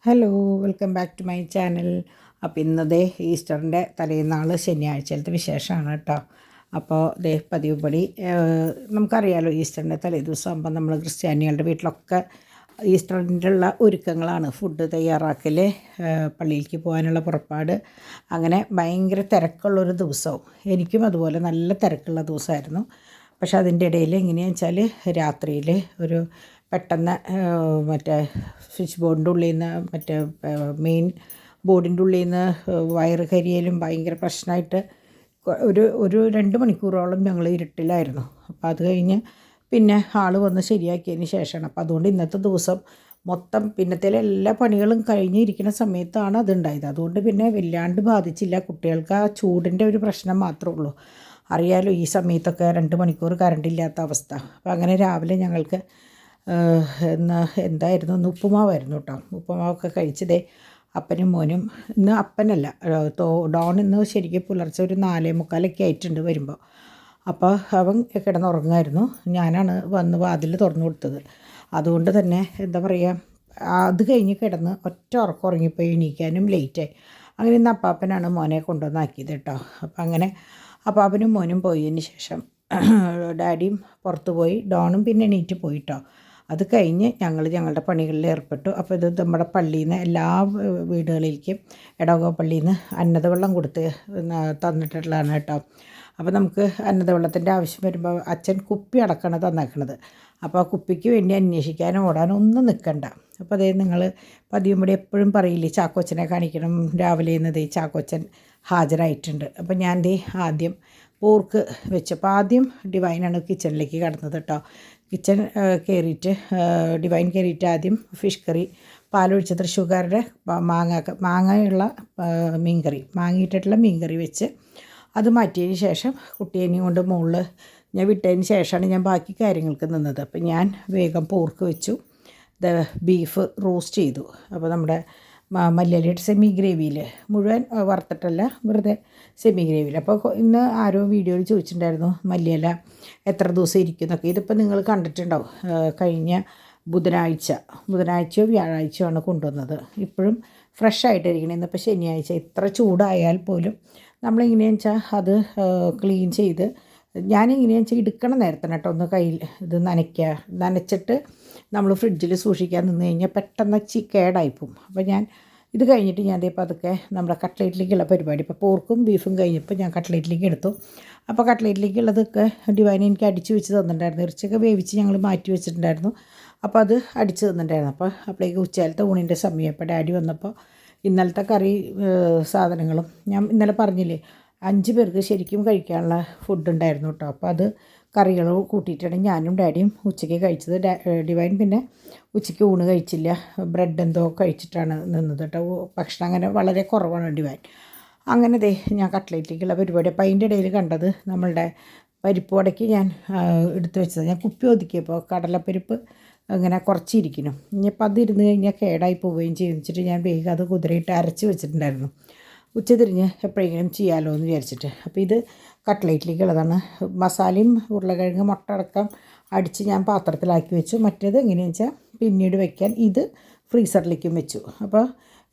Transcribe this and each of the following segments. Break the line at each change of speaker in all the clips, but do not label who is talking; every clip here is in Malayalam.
Hello, welcome back to my channel. അപ്പോൾ ഇന്നതേ ഈസ്റ്ററിൻ്റെ തലേന്നാൾ ശനിയാഴ്ചയിലത്തെ വിശേഷമാണ് കേട്ടോ. അപ്പോൾ ദേ പതിവുപടി നമുക്കറിയാലോ, ഈസ്റ്ററിൻ്റെ തലേ ദിവസം ആകുമ്പോൾ നമ്മൾ ക്രിസ്ത്യാനികളുടെ വീട്ടിലൊക്കെ ഈസ്റ്ററിൻ്റെ ഉള്ള ഒരുക്കങ്ങളാണ്. ഫുഡ് തയ്യാറാക്കൽ, പള്ളിയിലേക്ക് പോകാനുള്ള പുറപ്പാട്, അങ്ങനെ ഭയങ്കര തിരക്കുള്ളൊരു ദിവസവും. എനിക്കും അതുപോലെ നല്ല തിരക്കുള്ള ദിവസമായിരുന്നു. പക്ഷെ അതിൻ്റെ ഇടയിൽ എങ്ങനെയാണെന്ന് വെച്ചാൽ രാത്രിയിൽ ഒരു പെട്ടെന്ന് മറ്റേ സ്വിച്ച് ബോർഡിൻ്റെ ഉള്ളിൽ നിന്ന് മറ്റേ മെയിൻ ബോർഡിൻ്റെ ഉള്ളിൽ നിന്ന് വയറ് കരിയലും ഭയങ്കര പ്രശ്നമായിട്ട് ഒരു 2 മണിക്കൂറോളം ഞങ്ങൾ ഇരുട്ടിലായിരുന്നു. അപ്പോൾ അത് കഴിഞ്ഞ് പിന്നെ ആൾ വന്ന് ശരിയാക്കിയതിന് ശേഷമാണ്. അപ്പോൾ അതുകൊണ്ട് ഇന്നത്തെ ദിവസം മൊത്തം പിന്നത്തേലെ എല്ലാ പണികളും കഴിഞ്ഞിരിക്കുന്ന സമയത്താണ് അതുണ്ടായത്. അതുകൊണ്ട് പിന്നെ വല്ലാണ്ട് ബാധിച്ചില്ല. കുട്ടികൾക്ക് ആ ചൂടിൻ്റെ ഒരു പ്രശ്നം മാത്രമേ ഉള്ളൂ. അറിയാലോ, ഈ സമയത്തൊക്കെ 2 മണിക്കൂർ കറണ്ട് ഇല്ലാത്ത അവസ്ഥ. അപ്പോൾ അങ്ങനെ രാവിലെ ഞങ്ങൾക്ക് എന്തായിരുന്നു, ഇന്ന് ഉപ്പുമാവായിരുന്നു കേട്ടോ. ഉപ്പുമാവൊക്കെ കഴിച്ചതേ അപ്പനും മോനും. ഇന്ന് അപ്പനല്ല, ഡോൺ ഇന്ന് ശരിക്കും പുലർച്ചെ ഒരു 4:45 ആയിട്ടുണ്ട് വരുമ്പോൾ. അപ്പോൾ അവൻ കിടന്നുറങ്ങുമായിരുന്നു. ഞാനാണ് വന്ന് വാതിൽ തുറന്നു കൊടുത്തത്. അതുകൊണ്ട് തന്നെ എന്താ പറയുക, അത് കഴിഞ്ഞ് കിടന്ന് ഒറ്റ ഉറക്കം ഉറങ്ങിപ്പോയി. എണീക്കാനും ലേറ്റായി. അങ്ങനെ ഇന്ന് അപ്പാപ്പനാണ് മോനെ കൊണ്ടുവന്നാക്കിയത് കേട്ടോ. അപ്പം അങ്ങനെ അപ്പാപ്പനും മോനും പോയതിന് ശേഷം ഡാഡിയും പുറത്ത് പോയി. ഡോണും പിന്നെ എണീറ്റ് പോയിട്ടോ. അത് കഴിഞ്ഞ് ഞങ്ങളുടെ പണികളിൽ ഏർപ്പെട്ടു. അപ്പോൾ ഇത് നമ്മുടെ പള്ളിയിൽ നിന്ന് എല്ലാ വീടുകളിലേക്കും ഇടവക പള്ളിയിൽ നിന്ന് അന്നദവെള്ളം കൊടുത്ത് തന്നിട്ടുള്ളതാണ് കേട്ടോ. അപ്പോൾ നമുക്ക് അന്നദവെള്ളത്തിൻ്റെ ആവശ്യം വരുമ്പോൾ അച്ഛൻ കുപ്പി അടക്കമാണ് തന്നേക്കണത്. അപ്പോൾ ആ കുപ്പിക്ക് വേണ്ടി അന്വേഷിക്കാനോ ഓടാനോ ഒന്നും നിൽക്കണ്ട. അപ്പോൾ അതേ നിങ്ങൾ പതിവുമ്പടി എപ്പോഴും പറയില്ലേ, ചാക്കോച്ചനെ കാണിക്കണം രാവിലെ എന്നതേ ചാക്കോച്ചൻ ഹാജരായിട്ടുണ്ട്. അപ്പോൾ ഞാൻ ആദ്യം പോർക്ക് വെച്ചപ്പോൾ ആദ്യം ഡിവൈനാണ് കിച്ചണിലേക്ക് കടന്നത് കേട്ടോ. കിച്ചൺ കയറിയിട്ട് ഡിവൈൻ കയറിയിട്ട് ആദ്യം ഫിഷ് കറി, പാലൊഴിച്ച തൃശ്ശൂർക്കാരുടെ മാങ്ങയുള്ള മീൻകറി, മാങ്ങിയിട്ടിട്ടുള്ള മീൻകറി വെച്ച് അത് മാറ്റിയതിന് ശേഷം കുട്ടിയെയും കൊണ്ട് മുകളിൽ ഞാൻ വിട്ടതിന് ശേഷമാണ് ഞാൻ ബാക്കി കാര്യങ്ങൾക്ക് നിന്നത്. അപ്പോൾ ഞാൻ വേഗം പോർക്ക് വെച്ചു, ബീഫ് റോസ്റ്റ് ചെയ്തു. അപ്പോൾ നമ്മുടെ മല്ലിയിലയുടെ സെമി ഗ്രേവിയിൽ, മുഴുവൻ വറുത്തിട്ടല്ല, വെറുതെ സെമി ഗ്രേവിയിൽ. അപ്പോൾ ഇന്ന് ആരോ വീഡിയോയിൽ ചോദിച്ചിട്ടുണ്ടായിരുന്നു മല്ലിയില എത്ര ദിവസം ഇരിക്കും എന്നൊക്കെ. ഇതിപ്പോൾ നിങ്ങൾ കണ്ടിട്ടുണ്ടാവും. കഴിഞ്ഞ ബുധനാഴ്ചയോ വ്യാഴാഴ്ചയോ ആണ് കൊണ്ടുവന്നത്. ഇപ്പോഴും ഫ്രഷ് ആയിട്ടിരിക്കണം. ഇന്നിപ്പോൾ ശനിയാഴ്ച. ഇത്ര ചൂടായാൽ പോലും നമ്മളിങ്ങനെയാണെന്ന് വെച്ചാൽ അത് ക്ലീൻ ചെയ്ത്, ഞാനിങ്ങനെയാണെന്ന് വെച്ചാൽ എടുക്കണ നേരത്തിന് കേട്ടോ ഒന്ന് കയ്യിൽ ഇത് നനച്ചിട്ട് നമ്മൾ ഫ്രിഡ്ജിൽ സൂക്ഷിക്കാൻ നിന്ന് കഴിഞ്ഞാൽ പെട്ടെന്ന് കേടായിപ്പോവും. അപ്പോൾ ഞാൻ ഇത് കഴിഞ്ഞിട്ട് ഞാൻ പതുക്കെ നമ്മുടെ കട്ട്ലേറ്റിലേക്കുള്ള പരിപാടി, ഇപ്പോൾ പോർക്കും ബീഫും കഴിഞ്ഞപ്പോൾ ഞാൻ കട്ട്ലേറ്റിലേക്ക് എടുത്തു. അപ്പോൾ കട്ട്ലേറ്റിലേക്കുള്ളതൊക്കെ ഡിവൈൻ എനിക്ക് അടിച്ച് വെച്ച് തന്നിട്ടുണ്ടായിരുന്നു. ഇറച്ചിയൊക്കെ വേവിച്ച് ഞങ്ങൾ മാറ്റി വെച്ചിട്ടുണ്ടായിരുന്നു. അപ്പോൾ അത് അടിച്ച് തന്നിട്ടുണ്ടായിരുന്നു. അപ്പോൾ അപ്പോഴേക്ക് ഉച്ചയിലത്തെ ഊണിൻ്റെ സമയം. അപ്പോൾ ഡാഡി വന്നപ്പോൾ ഇന്നലത്തെ കറി സാധനങ്ങളും ഞാൻ ഇന്നലെ പറഞ്ഞില്ലേ, 5 പേർക്ക് ശരിക്കും കഴിക്കാനുള്ള ഫുഡ് ഉണ്ടായിരുന്നു കേട്ടോ. അപ്പോൾ അത് കറികൾ കൂട്ടിയിട്ടാണ് ഞാനും ഡാഡിയും ഉച്ചയ്ക്ക് കഴിച്ചത്. ഡിവൈൻ പിന്നെ ഉച്ചയ്ക്ക് ഊണ് കഴിച്ചില്ല, ബ്രെഡ് എന്തോ കഴിച്ചിട്ടാണ് നിന്നത് കേട്ടോ. ഭക്ഷണം അങ്ങനെ വളരെ കുറവാണ് ഡിവൈൻ. അങ്ങനെ ഞാൻ കട്ട്ലേറ്റിലേക്കുള്ള പരിപാടി. അപ്പോൾ അതിൻ്റെ ഇടയിൽ കണ്ടത് നമ്മളുടെ പരിപ്പ് വടയ്ക്ക് ഞാൻ എടുത്തു വെച്ചത്. ഞാൻ കുപ്പി ഒതുക്കിയപ്പോൾ കടലപ്പരിപ്പ് അങ്ങനെ കുറച്ചിരിക്കുന്നു. ഇനിയിപ്പോൾ അത് ഇരുന്ന് കഴിഞ്ഞാൽ കേടായി പോവുകയും ചെയ്തിട്ട് ഞാൻ വേഗം അത് കുതിരയിട്ട് അരച്ച് വെച്ചിട്ടുണ്ടായിരുന്നു. ഉച്ചതിരിഞ്ഞ് എപ്പോഴെങ്കിലും ചെയ്യാമല്ലോ എന്ന് വിചാരിച്ചിട്ട്. അപ്പോൾ ഇത് കട്ട്ലേറ്റിലേക്കുള്ളതാണ്. മസാലയും ഉരുളക്കിഴങ്ങ് മുട്ട അടക്കം അടിച്ച് ഞാൻ പാത്രത്തിലാക്കി വെച്ചു. മറ്റേത് എങ്ങനെയാണെന്ന് വെച്ചാൽ പിന്നീട് വയ്ക്കാൻ ഇത് ഫ്രീസറിലേക്കും വെച്ചു. അപ്പോൾ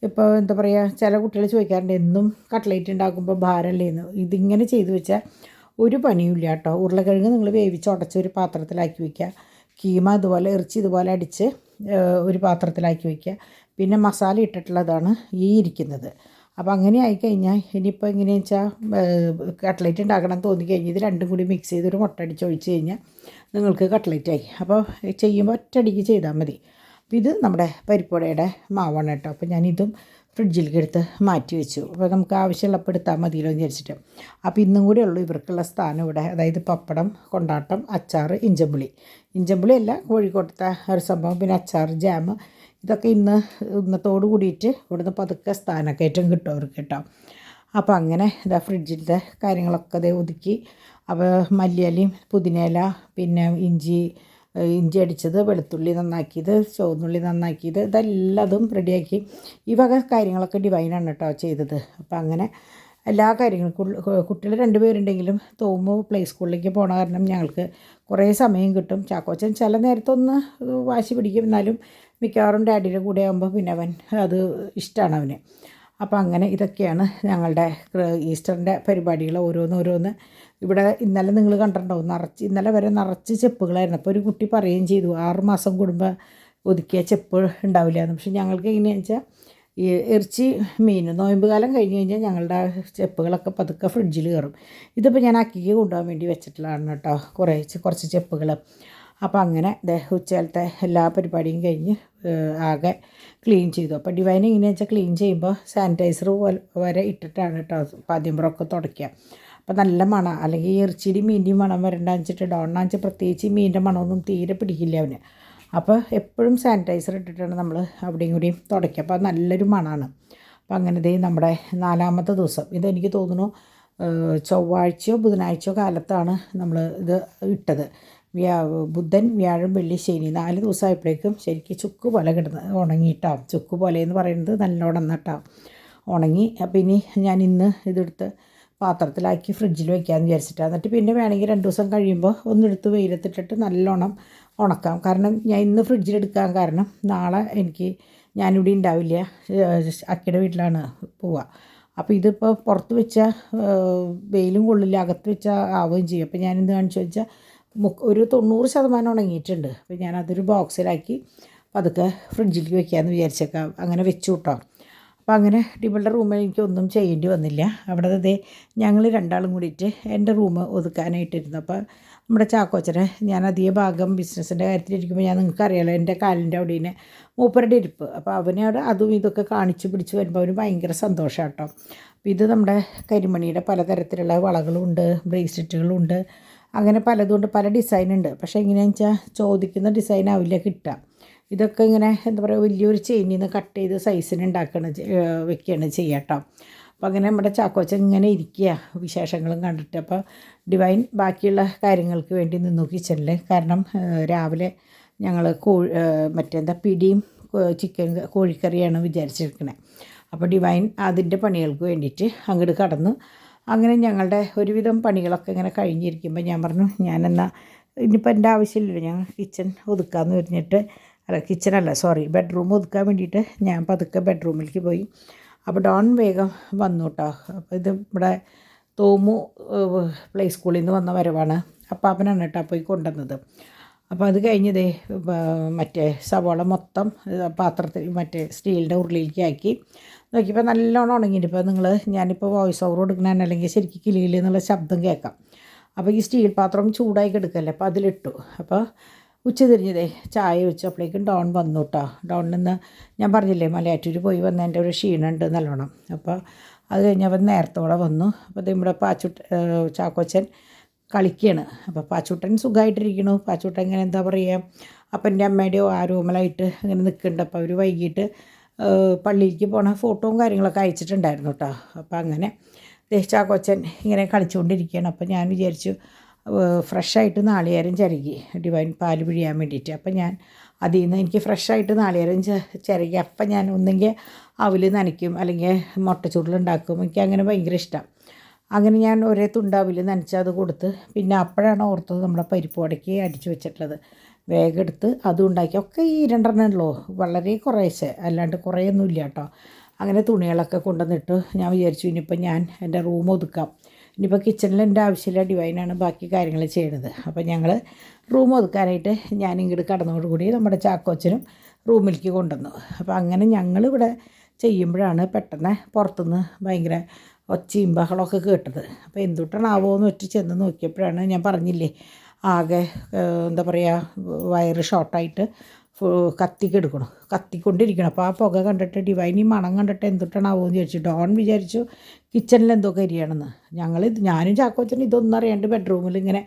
ഇപ്പോൾ എന്താ പറയുക, ചില കുട്ടികൾ ചോദിക്കാറുണ്ട് എന്നും കട്ട്ലേറ്റ് ഉണ്ടാക്കുമ്പോൾ ഭാരമല്ലേന്ന്. ഇതിങ്ങനെ ചെയ്ത് വെച്ചാൽ ഒരു പണിയും ഇല്ല കേട്ടോ. ഉരുളക്കിഴങ്ങ് നിങ്ങൾ വേവിച്ച് ഉടച്ച് ഒരു പാത്രത്തിലാക്കി വയ്ക്കുക. കീമ ഇതുപോലെ, ഇറച്ചി ഇതുപോലെ അടിച്ച് ഒരു പാത്രത്തിലാക്കി വയ്ക്കുക. പിന്നെ മസാല ഇട്ടിട്ടുള്ളതാണ് ഈ ഇരിക്കുന്നത്. അപ്പോൾ അങ്ങനെ ആയിക്കഴിഞ്ഞാൽ ഇനിയിപ്പോൾ എങ്ങനെയാണെന്ന് വെച്ചാൽ കട്ട്ലേറ്റ് ഉണ്ടാക്കണം തോന്നിക്കഴിഞ്ഞാൽ ഇത് രണ്ടും കൂടി മിക്സ് ചെയ്ത് ഒരു മുട്ട അടിച്ച് ഒഴിച്ച് കഴിഞ്ഞാൽ നിങ്ങൾക്ക് കട്ട്ലേറ്റായി. അപ്പോൾ ചെയ്യുമ്പോൾ ഒറ്റയടിക്ക് ചെയ്താൽ മതി. അപ്പോൾ ഇത് നമ്മുടെ പരിപ്പുവടയുടെ മാവാണ് കേട്ടോ. അപ്പോൾ ഞാനിതും ഫ്രിഡ്ജിലേക്ക് എടുത്ത് മാറ്റി വെച്ചു. അപ്പോൾ നമുക്ക് ആവശ്യമുള്ളപ്പോൾ എടുത്താൽ മതിയല്ലോ എന്ന് വിചാരിച്ചിട്ട്. അപ്പോൾ ഇന്നും കൂടെ ഉള്ളൂ ഇവർക്കുള്ള സ്ഥാനം ഇവിടെ. അതായത് പപ്പടം, കൊണ്ടാട്ടം, അച്ചാർ, ഇഞ്ചമ്പുളി അല്ല, കോഴിക്കോട്ടത്തെ ഒരു സംഭവം, പിന്നെ അച്ചാർ, ജാം, ഇതൊക്കെ ഇന്നത്തോട് കൂടിയിട്ട് ഇവിടുന്ന് പതുക്കെ സ്ഥാനക്കയറ്റം കിട്ടും അവർക്ക് കേട്ടോ. അപ്പോൾ അങ്ങനെ ഇതാ ഫ്രിഡ്ജിലത്തെ കാര്യങ്ങളൊക്കെ ഒതുക്കി. അപ്പോൾ മല്ലിയിലയും പുതിനയില, പിന്നെ ഇഞ്ചി അടിച്ചത്, വെളുത്തുള്ളി നന്നാക്കിയത്, ചുവന്നുള്ളി നന്നാക്കിയത്, ഇതെല്ലാതും റെഡിയാക്കി. ഈ വക കാര്യങ്ങളൊക്കെ ഡിവൈനാണ് കേട്ടോ ചെയ്തത്. അപ്പോൾ അങ്ങനെ എല്ലാ കാര്യങ്ങളും കുട്ടികൾ 2 പേരുണ്ടെങ്കിലും തോമു പ്ലേ സ്കൂളിലേക്ക് പോണ കാരണം ഞങ്ങൾക്ക് കുറേ സമയം കിട്ടും. ചാക്കോച്ചൻ ചില നേരത്തൊന്ന് വാശി പിടിക്കും, എന്നാലും മിക്കവാറും ഡാഡിയുടെ കൂടെ ആകുമ്പോൾ പിന്നെ അവൻ അത് ഇഷ്ടമാണ് അവന്. അപ്പോൾ അങ്ങനെ ഇതൊക്കെയാണ് ഞങ്ങളുടെ ഈസ്റ്ററിൻ്റെ പരിപാടികൾ ഓരോന്ന്. ഇവിടെ ഇന്നലെ നിങ്ങൾ കണ്ടിട്ടുണ്ടാവും, ഇന്നലെ വരെ നിറച്ച് ചെപ്പുകളായിരുന്നു. അപ്പോൾ ഒരു കുട്ടി പറയുകയും ചെയ്തു 6 മാസം കൂടുമ്പോൾ ഒതുക്കിയ ചെപ്പ് ഉണ്ടാവില്ലായിരുന്നു. പക്ഷെ ഞങ്ങൾക്ക് എങ്ങനെയാണെന്ന് വെച്ചാൽ ഈ ഇറച്ചി മീൻ നോയമ്പ് കാലം കഴിഞ്ഞ് കഴിഞ്ഞാൽ ഞങ്ങളുടെ ചെപ്പുകളൊക്കെ പതുക്കെ ഫ്രിഡ്ജിൽ കയറും. ഇതിപ്പോൾ ഞാൻ അക്കിക്ക് കൊണ്ടുപോകാൻ വേണ്ടി വെച്ചിട്ടുള്ളതാണ് കേട്ടോ, കുറച്ച് ചെപ്പുകൾ. അപ്പോൾ അങ്ങനെ ഉച്ചകാലത്തെ എല്ലാ പരിപാടിയും കഴിഞ്ഞ് ആകെ ക്ലീൻ ചെയ്തു. അപ്പോൾ ഡിവൈൻ എങ്ങനെയാണെന്ന് വെച്ചാൽ ക്ലീൻ ചെയ്യുമ്പോൾ സാനിറ്റൈസർ വരെ ഇട്ടിട്ടാണ് കേട്ടോ പാദ്യമ്പുറമൊക്കെ തുടയ്ക്കുക. അപ്പോൾ നല്ല മണം, അല്ലെങ്കിൽ ഇറച്ചിയുടെയും മീൻ്റെയും മണം വരണ്ടാന്ന് വെച്ചിട്ട് ഡോണാന്ന് വെച്ചാൽ പ്രത്യേകിച്ച് മീൻ്റെ മണമൊന്നും തീരെ പിടിക്കില്ല അവന്. അപ്പോൾ എപ്പോഴും സാനിറ്റൈസർ ഇട്ടിട്ടാണ് നമ്മൾ അവിടെയും കൂടിയും തുടയ്ക്കുക. അപ്പോൾ നല്ലൊരു മണമാണ്. അപ്പോൾ അങ്ങനെ നമ്മുടെ 4ാമത്തെ ദിവസം, ഇതെനിക്ക് തോന്നുന്നു ചൊവ്വാഴ്ചയോ ബുധനാഴ്ചയോ കാലത്താണ് നമ്മൾ ഇത് ഇട്ടത്. ബുധൻ വ്യാഴം വെള്ളി ശനി 4 ദിവസമായപ്പോഴേക്കും ശരിക്കും ചുക്ക് പോലെ കിടന്ന് ഉണങ്ങിയിട്ടാവും. ചുക്ക് പോലെ എന്ന് പറയുന്നത് നല്ലോണം നട്ടാവും ഉണങ്ങി. അപ്പോൾ ഇനി ഞാൻ ഇന്ന് ഇതെടുത്ത് പാത്രത്തിലാക്കി ഫ്രിഡ്ജിൽ വയ്ക്കാമെന്ന് വിചാരിച്ചിട്ടാണ്. എന്നിട്ട് പിന്നെ വേണമെങ്കിൽ 2 ദിവസം കഴിയുമ്പോൾ ഒന്നെടുത്ത് വെയിലത്തിട്ടിട്ട് നല്ലോണം ഉണക്കാം. കാരണം ഞാൻ ഇന്ന് ഫ്രിഡ്ജിലെടുക്കാൻ കാരണം നാളെ ഞാനിവിടെ ഉണ്ടാവില്ല, അക്കയുടെ വീട്ടിലാണ് പോവുക. അപ്പോൾ ഇതിപ്പോൾ പുറത്ത് വെച്ചാൽ വെയിലും കൊള്ളില്ല, അകത്ത് വെച്ചാൽ ആവുകയും ചെയ്യും. അപ്പോൾ ഞാനെന്ത് കാണിച്ചു വെച്ചാൽ ഒരു 90% ഉണങ്ങിയിട്ടുണ്ട്. അപ്പോൾ ഞാനതൊരു ബോക്സിലാക്കി പതുക്കെ ഫ്രിഡ്ജിലേക്ക് വയ്ക്കാമെന്ന് വിചാരിച്ചേക്കാം. അങ്ങനെ വെച്ചു കേട്ടോ. അപ്പോൾ അങ്ങനെ ഡിബിളുടെ റൂമിൽ എനിക്കൊന്നും ചെയ്യേണ്ടി വന്നില്ല. അവിടെ ഞങ്ങൾ 2 കൂടിയിട്ട് എൻ്റെ റൂം ഒതുക്കാനായിട്ടിരുന്നു. അപ്പോൾ നമ്മുടെ ചാക്കോച്ചനെ ഞാൻ അധിക ഭാഗം ബിസിനസ്സിൻ്റെ കാര്യത്തിലിരിക്കുമ്പോൾ നിങ്ങൾക്കറിയാലോ എൻ്റെ കാലിൻ്റെ അവിടെ മൂപ്പരുടെ ഇരിപ്പ്. അപ്പോൾ അവനോട് അതും ഇതൊക്കെ കാണിച്ച് പിടിച്ച് വരുമ്പോൾ അവന് ഭയങ്കര സന്തോഷമാണ് കേട്ടോ. അപ്പോൾ ഇത് നമ്മുടെ കരിമണിയുടെ പലതരത്തിലുള്ള വളകളുണ്ട്, ബ്രേസ്ലെറ്റുകളുണ്ട്, അങ്ങനെ പലതുകൊണ്ട് പല ഡിസൈനുണ്ട്. പക്ഷേ എങ്ങനെയാണെന്ന് വെച്ചാൽ ചോദിക്കുന്ന ഡിസൈനാവില്ല കിട്ടുക. ഇതൊക്കെ ഇങ്ങനെ എന്താ പറയുക, വലിയൊരു ചെയിനിൽ നിന്ന് കട്ട് ചെയ്ത് സൈസിന് വെക്കുകയാണ് ചെയ്യുക കേട്ടോ. അപ്പോൾ അങ്ങനെ നമ്മുടെ ചാക്കോച്ചൻ ഇങ്ങനെ ഇരിക്കുക വിശേഷങ്ങളും കണ്ടിട്ട്. അപ്പോൾ ഡിവൈൻ ബാക്കിയുള്ള കാര്യങ്ങൾക്ക് വേണ്ടി നിന്നു കിച്ചണിൽ. കാരണം രാവിലെ ഞങ്ങൾ പിടിയും ചിക്കൻ കോഴിക്കറിയാണ് വിചാരിച്ചിരിക്കണേ. അപ്പോൾ ഡിവൈൻ അതിൻ്റെ പണികൾക്ക് വേണ്ടിയിട്ട് അങ്ങോട്ട് കടന്നു. അങ്ങനെ ഞങ്ങളുടെ ഒരുവിധം പണികളൊക്കെ ഇങ്ങനെ കഴിഞ്ഞിരിക്കുമ്പോൾ ഞാൻ പറഞ്ഞു, ഞാനെന്നാൽ ഇനിയിപ്പോൾ എൻ്റെ ആവശ്യമില്ലല്ലോ, ഞാൻ കിച്ചൺ ഒതുക്കാമെന്ന് പറഞ്ഞിട്ട് ബെഡ്റൂം ഒതുക്കാൻ വേണ്ടിയിട്ട് ഞാൻ പതുക്കെ ബെഡ്റൂമിലേക്ക് പോയി. അപ്പോൾ ഡോൺ വേഗം വന്നു കേട്ടോ. അപ്പോൾ ഇത് ഇവിടെ തോമു പ്ലേ സ്കൂളിൽ നിന്ന് വന്ന വരവാണ്. അപ്പാപ്പനാണ് കേട്ടോ പോയി കൊണ്ടുവന്നത്. അപ്പോൾ അത് കഴിഞ്ഞ് സവോള മൊത്തം പാത്രത്തിൽ സ്റ്റീലിൻ്റെ ഉരുളിയിലേക്ക് ആക്കി നോക്കിയപ്പോൾ നല്ലോണം ഉണങ്ങിയിട്ട്. ഇപ്പോൾ ഞാനിപ്പോൾ വോയിസ് ഓവർ കൊടുക്കണ അല്ലെങ്കിൽ ശരിക്കും കിളിയിൽ എന്നുള്ള ശബ്ദം കേൾക്കാം. അപ്പോൾ ഈ സ്റ്റീൽ പാത്രം ചൂടായി കിടക്കല്ലേ, അപ്പോൾ അതിലിട്ടു. അപ്പോൾ ഉച്ചതിരിഞ്ഞതേ ചായ വെച്ചപ്പോഴേക്കും ഡോൺ വന്നു കേട്ടോ. ഡോണിൽ നിന്ന് ഞാൻ പറഞ്ഞില്ലേ മലയാറ്റൂർ പോയി വന്നതിൻ്റെ ഒരു ക്ഷീണമുണ്ട് നല്ലോണം. അപ്പോൾ അത് കഴിഞ്ഞപ്പോൾ നേരത്തോടെ വന്നു. അപ്പോൾ നമ്മുടെ ചാക്കോച്ചൻ കളിക്കുകയാണ്. അപ്പോൾ പാച്ചൂട്ടൻ സുഖമായിട്ടിരിക്കണു. പാച്ചൂട്ടൻ ഇങ്ങനെ എന്താ പറയുക, അപ്പൻ്റെ അമ്മയുടെയോ ആരോമലായിട്ട് ഇങ്ങനെ നിൽക്കുന്നുണ്ട്. അപ്പോൾ അവർ വൈകിട്ട് പള്ളിയിലേക്ക് പോണ ഫോട്ടോയും കാര്യങ്ങളൊക്കെ അയച്ചിട്ടുണ്ടായിരുന്നു കേട്ടോ. അപ്പോൾ അങ്ങനെ ചാക്കോച്ചൻ ഇങ്ങനെ കളിച്ചുകൊണ്ടിരിക്കുകയാണ്. അപ്പോൾ ഞാൻ വിചാരിച്ചു ഫ്രഷായിട്ട് നാളികേരം ചിരകി ഡിവൈൻ പാല് പിഴിയാൻ വേണ്ടിയിട്ട്. അപ്പം ഞാൻ അതിൽ നിന്ന് എനിക്ക് ഫ്രഷായിട്ട് നാളികേരം ചിരകി അപ്പം ഞാൻ ഒന്നെങ്കിൽ അവൽ നനയ്ക്കും, അല്ലെങ്കിൽ മുട്ടച്ചൂടിലുണ്ടാക്കും. എനിക്ക് അങ്ങനെ ഭയങ്കര ഇഷ്ടം. അങ്ങനെ ഞാൻ ഒരേ തുണ്ടവിൽ നനച്ച് അത് കൊടുത്ത്, പിന്നെ അപ്പോഴാണ് ഓർത്തത് നമ്മുടെ പരിപ്പ് വടയ്ക്ക് അടിച്ചു വെച്ചിട്ടുള്ളത്. വേഗം എടുത്ത് അതും ഉണ്ടാക്കി. ഒക്കെ ഈ 2 ഉള്ളൂ, വളരെ കുറേശ്ശെ, അല്ലാണ്ട് കുറേയൊന്നുമില്ല കേട്ടോ. അങ്ങനെ തുണികളൊക്കെ കൊണ്ടുവന്നിട്ട് ഞാൻ വിചാരിച്ചു ഇനിയിപ്പോൾ ഞാൻ എൻ്റെ റൂം ഒതുക്കാം. ഇനിയിപ്പോൾ കിച്ചണിൽ എൻ്റെ ആവശ്യമില്ല, ഡിവൈനാണ് ബാക്കി കാര്യങ്ങൾ ചെയ്യുന്നത്. അപ്പോൾ ഞങ്ങൾ റൂം ഒതുക്കാനായിട്ട് ഞാൻ ഇങ്ങോട്ട് കടന്നതോടുകൂടി നമ്മുടെ ചാക്കോച്ചനും റൂമിലേക്ക് കൊണ്ടുവന്നു. അപ്പോൾ അങ്ങനെ ഞങ്ങളിവിടെ ചെയ്യുമ്പോഴാണ് പെട്ടെന്ന് പുറത്തുനിന്ന് ഭയങ്കര ഒച്ചയും ബഹളമൊക്കെ കേട്ടത്. അപ്പോൾ എന്തുട്ടാണാവോ എന്ന് ചെന്ന് നോക്കിയപ്പോഴാണ് ഞാൻ പറഞ്ഞില്ലേ ആകെ എന്താ പറയുക വയറ് ഷോർട്ടായിട്ട് കത്തിക്കൊണ്ടിരിക്കണം. അപ്പോൾ ആ പുക കണ്ടിട്ട് ഡിവൈൻ ഈ മണം കണ്ടിട്ട് എന്തുട്ടാണാവോ എന്ന് ചോദിച്ചു. ഡോൺ വിചാരിച്ചു കിച്ചണിൽ എന്തോ കരിയാണെന്ന്. ഞാനും ചാക്കോച്ചനും ഇതൊന്നും അറിയാണ്ട് ബെഡ്റൂമിൽ ഇങ്ങനെ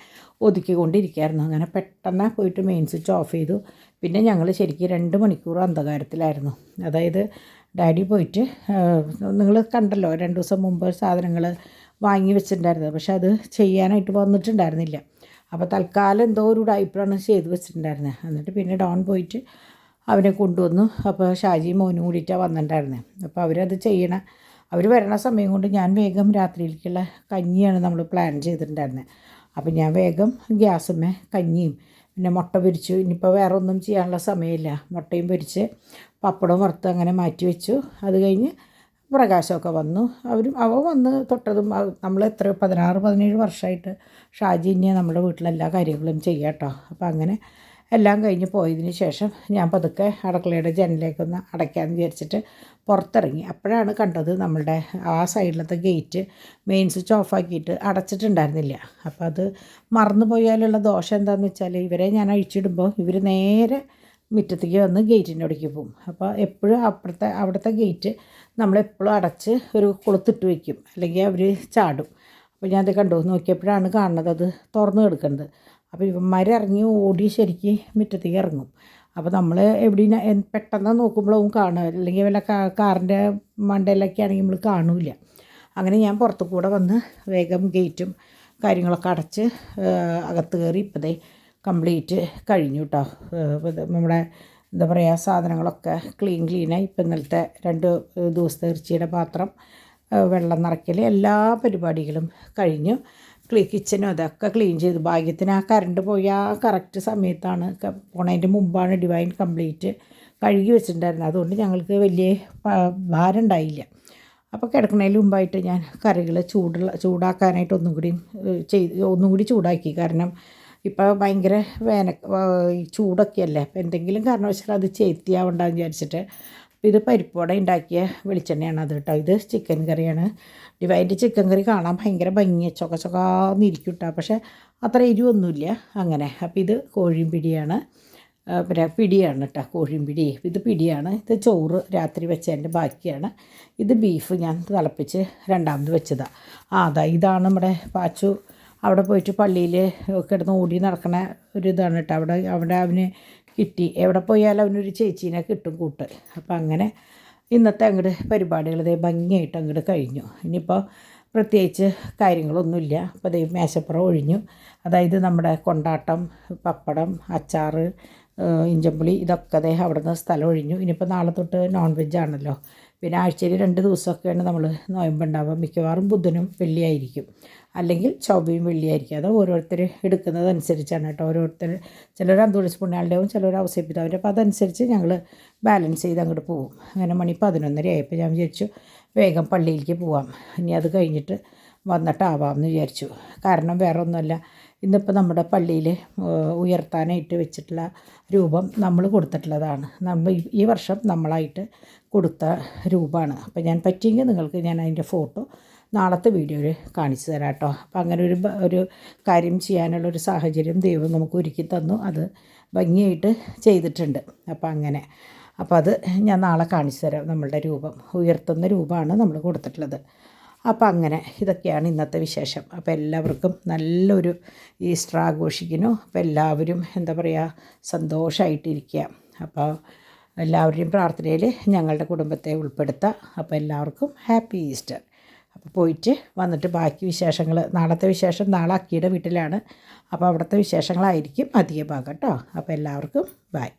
ഒതുക്കിക്കൊണ്ടിരിക്കുകയായിരുന്നു. അങ്ങനെ പെട്ടെന്ന് പോയിട്ട് മെയിൻ സ്വിച്ച് ഓഫ് ചെയ്തു. പിന്നെ ഞങ്ങൾ ശരിക്കും 2 മണിക്കൂർ അന്ധകാരത്തിലായിരുന്നു. അതായത് ഡാഡി പോയിട്ട് നിങ്ങൾ കണ്ടല്ലോ 2 ദിവസം മുമ്പ് സാധനങ്ങൾ വാങ്ങി വെച്ചിട്ടുണ്ടായിരുന്നത്, പക്ഷെ അത് ചെയ്യാനായിട്ട് വന്നിട്ടുണ്ടായിരുന്നില്ല. അപ്പോൾ തൽക്കാലം എന്തോ ഒരു ഡൈപ്പറാണ് ചെയ്ത് വെച്ചിട്ടുണ്ടായിരുന്നത്. എന്നിട്ട് പിന്നെ ഡോൺ പോയിട്ട് അവനെ കൊണ്ടുവന്നു. അപ്പോൾ ഷാജി മോനും കൂടിയിട്ടാണ് വന്നിട്ടുണ്ടായിരുന്നത്. അപ്പോൾ അവരത് ചെയ്യണ അവർ വരണ സമയം കൊണ്ട് ഞാൻ വേഗം രാത്രിയിലേക്കുള്ള കഞ്ഞിയാണ് നമ്മൾ പ്ലാൻ ചെയ്തിട്ടുണ്ടായിരുന്നത്. അപ്പോൾ ഞാൻ വേഗം ഗ്യാസുമ്മേ കഞ്ഞിയും പിന്നെ മുട്ട പൊരിച്ചു. ഇനിയിപ്പോൾ വേറെ ഒന്നും ചെയ്യാനുള്ള സമയമില്ല. മുട്ടയും പൊരിച്ച് പപ്പടം വറുത്ത് അങ്ങനെ മാറ്റി വെച്ചു. അത് കഴിഞ്ഞ് പ്രകാശമൊക്കെ വന്നു. അവ വന്ന് തൊട്ടതും നമ്മൾ എത്ര 16-17 വർഷമായിട്ട് ഷാജി ഇനിയെ നമ്മുടെ വീട്ടിലെല്ലാ കാര്യങ്ങളും ചെയ്യാം കേട്ടോ. അപ്പോൾ അങ്ങനെ എല്ലാം കഴിഞ്ഞ് പോയതിന് ശേഷം ഞാൻ പതുക്കെ അടുക്കളയുടെ ജനലേക്കൊന്ന് അടയ്ക്കാമെന്ന് വിചാരിച്ചിട്ട് പുറത്തിറങ്ങി. അപ്പോഴാണ് കണ്ടത് നമ്മളുടെ ആ സൈഡിലത്തെ ഗേറ്റ് മെയിൻ സ്വിച്ച് ഓഫാക്കിയിട്ട് അടച്ചിട്ടുണ്ടായിരുന്നില്ല. അപ്പോൾ അത് മറന്നു പോയാലുള്ള ദോഷം എന്താണെന്ന് വെച്ചാൽ ഇവരെ ഞാൻ അഴിച്ചിടുമ്പോൾ ഇവർ നേരെ മുറ്റത്തേക്ക് വന്ന് ഗേറ്റിൻ്റെ അവിടേക്ക് പോകും. അപ്പോൾ എപ്പോഴും അവിടുത്തെ ഗേറ്റ് നമ്മളെപ്പോഴും അടച്ച് ഒരു കൊളുത്തിട്ട് വയ്ക്കും, അല്ലെങ്കിൽ അവർ ചാടും. അപ്പോൾ ഞാനത് കണ്ടു നോക്കിയപ്പോഴാണ് കാണുന്നത് അത് തുറന്ന് കിടക്കുന്നത്. അപ്പോൾ ഇവന്മാർ ഇറങ്ങി ഓടി ശരിക്ക് മുറ്റത്തേക്ക് ഇറങ്ങും. അപ്പോൾ നമ്മൾ എവിടെയും പെട്ടെന്ന് നോക്കുമ്പോഴും കാണുക, അല്ലെങ്കിൽ വല്ല കാറിൻ്റെ മണ്ടയിലൊക്കെ ആണെങ്കിൽ നമ്മൾ കാണൂല. അങ്ങനെ ഞാൻ പുറത്തു കൂടെ വന്ന് വേഗം ഗേറ്റും കാര്യങ്ങളൊക്കെ അടച്ച് അകത്ത് കയറി. ഇപ്പോഴേ കംപ്ലീറ്റ് കഴിഞ്ഞു കേട്ടോ. നമ്മുടെ എന്താ പറയുക, സാധനങ്ങളൊക്കെ ക്ലീനായി. ഇപ്പം ഇന്നലത്തെ 2 ദിവസത്തെ ഇറച്ചിയുടെ പാത്രം, വെള്ളം നിറയ്ക്കൽ, എല്ലാ പരിപാടികളും കഴിഞ്ഞു. കിച്ചനും അതൊക്കെ ക്ലീൻ ചെയ്തു. ഭാഗ്യത്തിന് ആ കറണ്ട് പോയി ആ കറക്റ്റ് സമയത്താണ് പോണതിൻ്റെ മുമ്പാണ് ഡിവൈൻ കംപ്ലീറ്റ് കഴുകി വെച്ചിട്ടുണ്ടായിരുന്നത്. അതുകൊണ്ട് ഞങ്ങൾക്ക് വലിയ ഭാരം ഉണ്ടായില്ല. അപ്പോൾ കിടക്കുന്നതിന് മുമ്പായിട്ട് ഞാൻ കറികൾ ചൂടാക്കാനായിട്ട് ഒന്നും കൂടി ചൂടാക്കി. കാരണം ഇപ്പോൾ ഭയങ്കര ചൂടൊക്കെയല്ലേ. അപ്പോൾ എന്തെങ്കിലും കാരണവശാൽ അത് ചേത്തിയാവണ്ടെന്ന് വിചാരിച്ചിട്ട്. അപ്പോൾ ഇത് പരിപ്പോട ഉണ്ടാക്കിയ വെളിച്ചെണ്ണയാണ് അത് കേട്ടോ. ഇത് ചിക്കൻ കറിയാണ്. ഡിവൈൻ്റെ ചിക്കൻ കറി കാണാൻ ഭയങ്കര ഭംഗി ചൊക്കാന്നിരിക്കും കേട്ടോ, പക്ഷേ അത്ര എരിവൊന്നുമില്ല അങ്ങനെ. അപ്പോൾ ഇത് കോഴിയും പിടിയാണ്, പിന്നെ പിടിയാണ് കേട്ടോ, കോഴിയും പിടി. ഇത് പിടിയാണ്. ഇത് ചോറ് രാത്രി വെച്ചതിൻ്റെ ബാക്കിയാണ്. ഇത് ബീഫ് ഞാൻ തിളപ്പിച്ച് രണ്ടാമത് വെച്ചതാണ്. അതാ ഇതാണ് നമ്മുടെ പാച്ചു അവിടെ പോയിട്ട് പള്ളിയിൽ കിടന്ന് ഓടി നടക്കണ ഒരു ഇതാണ് കേട്ടോ. അവിടെ അവന് കിട്ടി. എവിടെ പോയാലും അവനൊരു ചേച്ചീനെ കിട്ടും കൂട്ട്. അപ്പോൾ അങ്ങനെ ഇന്നത്തെ അങ്ങോട്ട് പരിപാടികൾ ഭംഗിയായിട്ട് അങ്ങോട്ട് കഴിഞ്ഞു. ഇനിയിപ്പോൾ പ്രത്യേകിച്ച് കാര്യങ്ങളൊന്നുമില്ല. അപ്പോൾ മേശപ്പുറം ഒഴിഞ്ഞു. അതായത് നമ്മുടെ കൊണ്ടാട്ടം, പപ്പടം, അച്ചാർ, ഇഞ്ചമ്പുളി ഇതൊക്കെ അവിടെ നിന്ന് സ്ഥലം ഒഴിഞ്ഞു. ഇനിയിപ്പോൾ നാളെ തൊട്ട് നോൺ വെജ് ആണല്ലോ. പിന്നെ ആഴ്ചയിൽ 2 ദിവസമൊക്കെയാണ് നമ്മൾ നോയമ്പുണ്ടാവുക. മിക്കവാറും ബുധനും വെള്ളിയായിരിക്കും, അല്ലെങ്കിൽ ചൊവ്വയും വെള്ളിയായിരിക്കും. അത് ഓരോരുത്തർ എടുക്കുന്നതനുസരിച്ചാണ് കേട്ടോ. ചിലർ അന്തോണിസ് പുണ്യാളുടെയും ചിലർ ഔസേപ്പിതാവിൻ്റെ. അപ്പോൾ അതനുസരിച്ച് ഞങ്ങൾ ബാലൻസ് ചെയ്ത് അങ്ങോട്ട് പോകും. അങ്ങനെ മണി 11:30 ആയപ്പോൾ ഞാൻ വിചാരിച്ചു വേഗം പള്ളിയിലേക്ക് പോവാം. ഇനി അത് കഴിഞ്ഞിട്ട് വന്നിട്ടാവാമെന്ന് വിചാരിച്ചു. കാരണം വേറെ ഒന്നുമല്ല, ഇന്നിപ്പോൾ നമ്മുടെ പള്ളിയിൽ ഉയർത്താനായിട്ട് വെച്ചിട്ടുള്ള രൂപം നമ്മൾ കൊടുത്തിട്ടുള്ളതാണ്. ഈ വർഷം നമ്മളായിട്ട് കൊടുത്ത രൂപമാണ്. അപ്പോൾ ഞാൻ പറ്റിയെങ്കിൽ നിങ്ങൾക്ക് ഞാൻ അതിൻ്റെ ഫോട്ടോ നാളത്തെ വീഡിയോയിൽ കാണിച്ചു തരാം കേട്ടോ. അപ്പം അങ്ങനെ ഒരു കാര്യം ചെയ്യാനുള്ളൊരു സാഹചര്യം ദൈവം നമുക്ക് ഒരുക്കി തന്നു. അത് ഭംഗിയായിട്ട് ചെയ്തിട്ടുണ്ട്. അപ്പോൾ അത് ഞാൻ നാളെ കാണിച്ചു തരാം. നമ്മളുടെ രൂപം ഉയർത്തുന്ന രൂപമാണ് നമ്മൾ കൊടുത്തിട്ടുള്ളത്. അപ്പോൾ അങ്ങനെ ഇതൊക്കെയാണ് ഇന്നത്തെ വിശേഷം. അപ്പോൾ എല്ലാവർക്കും നല്ലൊരു ഈസ്റ്റർ ആഘോഷിക്കുന്നു. അപ്പോൾ എല്ലാവരും എന്താ പറയുക, സന്തോഷമായിട്ടിരിക്കുക. അപ്പോൾ എല്ലാവരുടെയും പ്രാർത്ഥനയിൽ ഞങ്ങളുടെ കുടുംബത്തെ ഉൾപ്പെടുത്തുക. അപ്പോൾ എല്ലാവർക്കും ഹാപ്പി ഈസ്റ്റർ. അപ്പോൾ പോയിട്ട് വന്നിട്ട് ബാക്കി വിശേഷങ്ങൾ, നാളത്തെ വിശേഷം നാളെ അക്കിയുടെ വീട്ടിലാണ്. അപ്പോൾ അവിടുത്തെ വിശേഷങ്ങളായിരിക്കും അധിക ഭാഗം കേട്ടോ. അപ്പോൾ എല്ലാവർക്കും ബൈ.